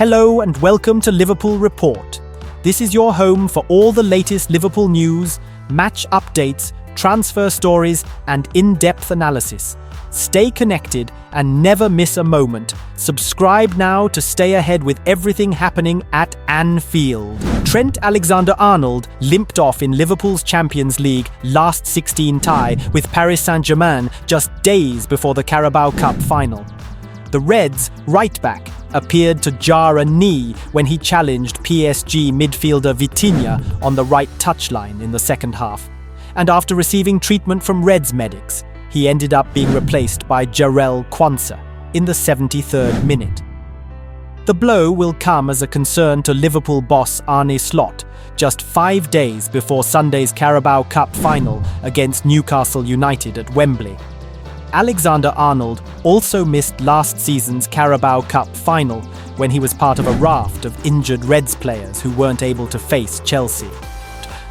Hello and welcome to Liverpool Report. This is your home for all the latest Liverpool news, match updates, transfer stories, and in-depth analysis. Stay connected and never miss a moment. Subscribe now to stay ahead with everything happening at Anfield. Trent Alexander-Arnold limped off in Liverpool's Champions League last 16 tie with Paris Saint-Germain just days before the Carabao Cup final. The Reds' right-back appeared to jar a knee when he challenged PSG midfielder Vitinha on the right touchline in the second half. And after receiving treatment from Reds medics, he ended up being replaced by Jarell Quansah in the 73rd minute. The blow will come as a concern to Liverpool boss Arneslot just 5 days before Sunday's Carabao Cup final against Newcastle United at Wembley. Alexander-Arnold also missed last season's Carabao Cup final when he was part of a raft of injured Reds players who weren't able to face Chelsea.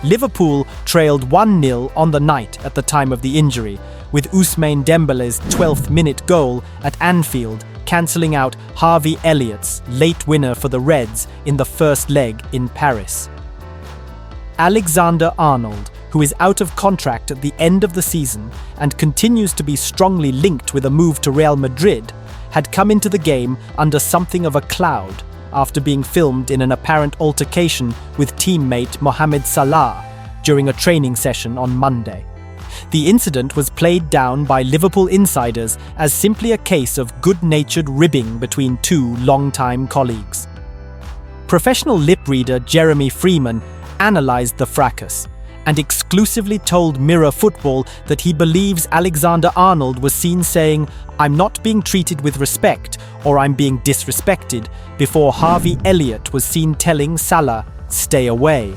Liverpool trailed 1-0 on the night at the time of the injury, with Ousmane Dembele's 12th minute goal at Anfield cancelling out Harvey-Elliott's late winner for the Reds in the first leg in Paris. Alexander-Arnold, who is out of contract at the end of the season and continues to be strongly linked with a move to Real Madrid, had come into the game under something of a cloud after being filmed in an apparent altercation with teammate Mohamed Salah during a training session on Monday. The incident was played down by Liverpool insiders as simply a case of good-natured ribbing between two long-time colleagues. Professional lip reader Jeremiafrimpong analysed the fracas and exclusively told Mirror Football that he believes Alexander-Arnold was seen saying, "I'm not being treated with respect," or "I'm being disrespected," before Harvey-Elliott was seen telling Salah, "Stay away."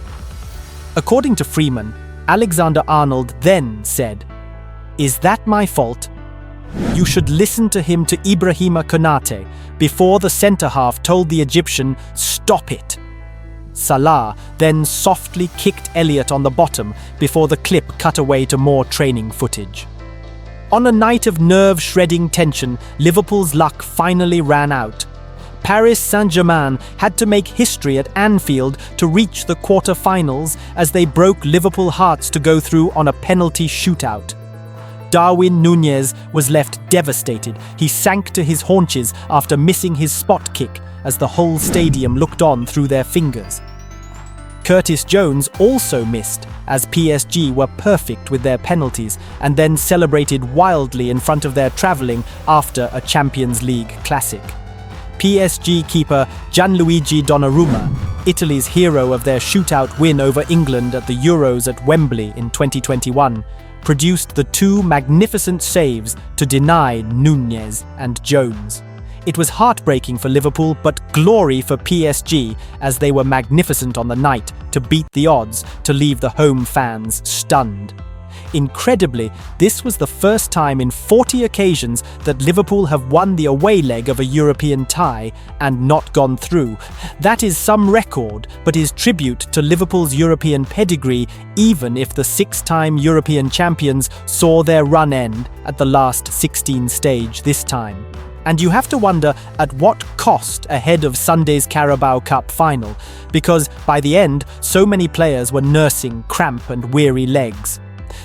According to Freeman, Alexander-Arnold then said, "Is that my fault? You should listen to him to Ibrahima Konate," before the centre-half told the Egyptian, "Stop it." Salah then softly kicked Elliott on the bottom before the clip cut away to more training footage. On a night of nerve-shredding tension, Liverpool's luck finally ran out. Paris Saint-Germain had to make history at Anfield to reach the quarter-finals as they broke Liverpool hearts to go through on a penalty shootout. Darwin Núñez was left devastated. He sank to his haunches after missing his spot kick as the whole stadium looked on through their fingers. Curtisjones also missed, as PSG were perfect with their penalties and then celebrated wildly in front of their travelling after a Champions League classic. PSG keeper Gianluigi Donnarumma, Italy's hero of their shootout win over England at the Euros at Wembley in 2021, produced the two magnificent saves to deny Núñez and Jones. It was heartbreaking for Liverpool, but glory for PSG as they were magnificent on the night to beat the odds to leave the home fans stunned. Incredibly, this was the first time in 40 occasions that Liverpool have won the away leg of a European tie and not gone through. That is some record, but is tribute to Liverpool's European pedigree, even if the six-time European champions saw their run end at the last 16 stage this time. And you have to wonder at what cost ahead of Sunday's Carabao Cup final, because by the end, so many players were nursing cramp and weary legs.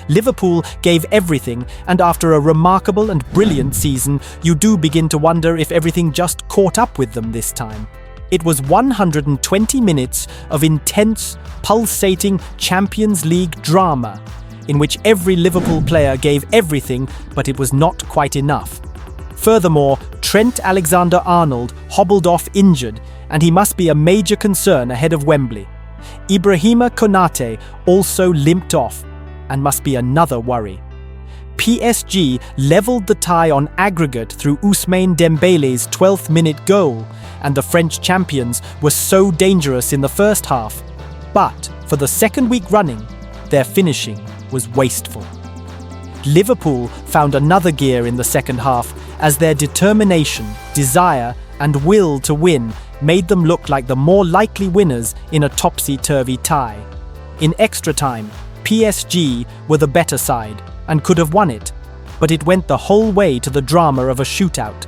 Liverpool gave everything, and after a remarkable and brilliant season, you do begin to wonder if everything just caught up with them this time. It was 120 minutes of intense, pulsating Champions League drama, in which every Liverpool player gave everything, but it was not quite enough. Furthermore, Trent Alexander-Arnold hobbled off injured, and he must be a major concern ahead of Wembley. Ibrahima Konate also limped off, and must be another worry. PSG levelled the tie on aggregate through Ousmane Dembele's 12th minute goal, and the French champions were so dangerous in the first half. But for the second week running, their finishing was wasteful. Liverpool found another gear in the second half as their determination, desire, and will to win made them look like the more likely winners in a topsy-turvy tie. In extra time, PSG were the better side and could have won it, but it went the whole way to the drama of a shootout.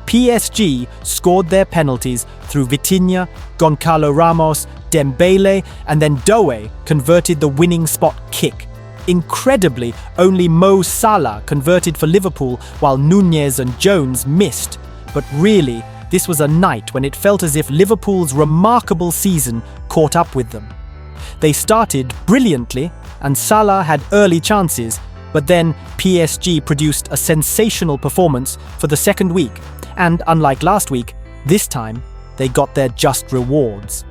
PSG scored their penalties through Vitinha, Goncalo Ramos, Dembele, and then Doe converted the winning spot kick. Incredibly, only Mo Salah converted for Liverpool while Núñez and Jones missed. But really, this was a night when it felt as if Liverpool's remarkable season caught up with them. They started brilliantly, and Salah had early chances, but then PSG produced a sensational performance for the second week, and unlike last week, this time they got their just rewards.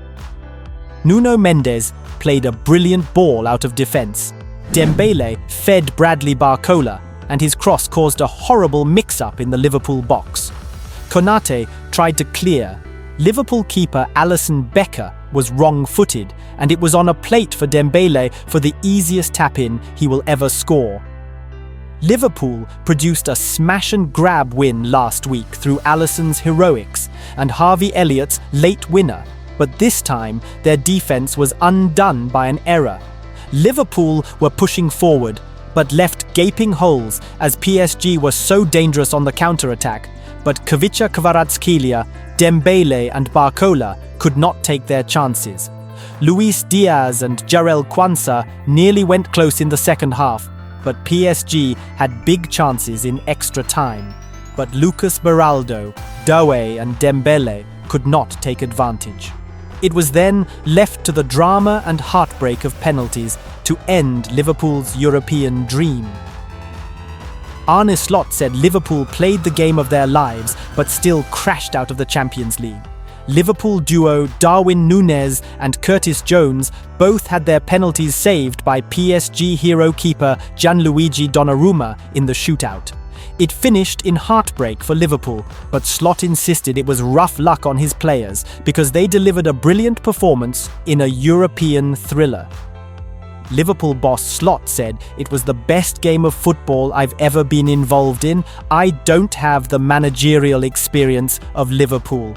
Nuno Mendes played a brilliant ball out of defence. Dembele fed Bradley Barcola, and his cross caused a horrible mix-up in the Liverpool box. Konate tried to clear. Liverpool keeper Alisson Becker was wrong-footed, and it was on a plate for Dembele for the easiest tap-in he will ever score. Liverpool produced a smash-and-grab win last week through Alisson's heroics and Harvey-Elliott's late winner, but this time their defence was undone by an error. Liverpool were pushing forward, but left gaping holes as PSG were so dangerous on the counter-attack, but Kvicha Kvaratskhelia, Dembele and Barcola could not take their chances. Luis Diaz and Jarell Quansah nearly went close in the second half, but PSG had big chances in extra time. But Lucas Beraldo, Doe and Dembele could not take advantage. It was then left to the drama and heartbreak of penalties to end Liverpool's European dream. Arneslot said Liverpool played the game of their lives but still crashed out of the Champions League. Liverpool duo Darwin Núñez and Curtis Jones both had their penalties saved by PSG hero keeper Gianluigi Donnarumma in the shootout. It finished in heartbreak for Liverpool, but Slot insisted it was rough luck on his players because they delivered a brilliant performance in a European thriller. Liverpool boss Slot said, "It was the best game of football I've ever been involved in. I don't have the managerial experience of Liverpool.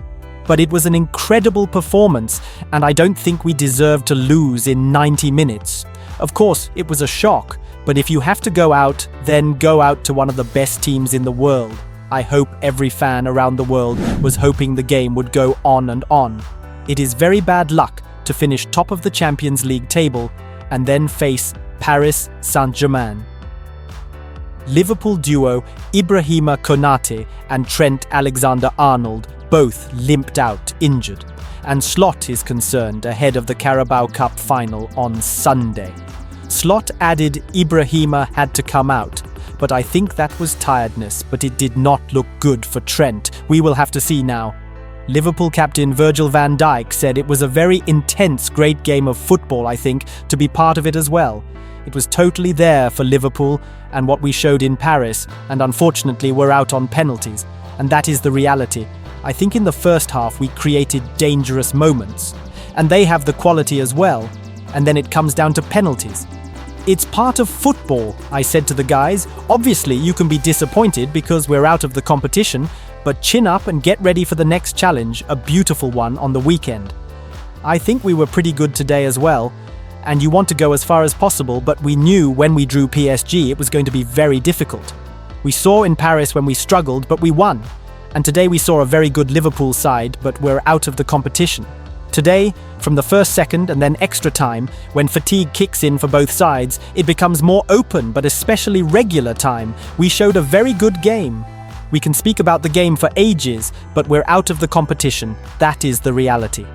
But it was an incredible performance, and I don't think we deserved to lose in 90 minutes. Of course, it was a shock, but if you have to go out, then go out to one of the best teams in the world. I hope every fan around the world was hoping the game would go on and on. It is very bad luck to finish top of the Champions League table and then face Paris Saint-Germain." Liverpool duo Ibrahima Konate and Trent Alexander-Arnold both limped out injured, and Slot is concerned ahead of the Carabao Cup final on Sunday. Slot added Ibrahima had to come out, but I think that was tiredness, but it did not look good for Trent. We will have to see now. Liverpool captain Virgil van Dijk said it was a very intense, great game of football, I think, to be part of it as well. It was totally there for Liverpool and what we showed in Paris, and unfortunately we're out on penalties. And that is the reality. I think in the first half we created dangerous moments, and they have the quality as well, and then it comes down to penalties. It's part of football, I said to the guys. Obviously you can be disappointed because we're out of the competition, but chin up and get ready for the next challenge, a beautiful one on the weekend. I think we were pretty good today as well, and you want to go as far as possible, but we knew when we drew PSG it was going to be very difficult. We saw in Paris when we struggled, but we won. And today we saw a very good Liverpool side, but we're out of the competition. Today, from the first second and then extra time, when fatigue kicks in for both sides, it becomes more open, but especially regular time. We showed a very good game. We can speak about the game for ages, but we're out of the competition. That is the reality.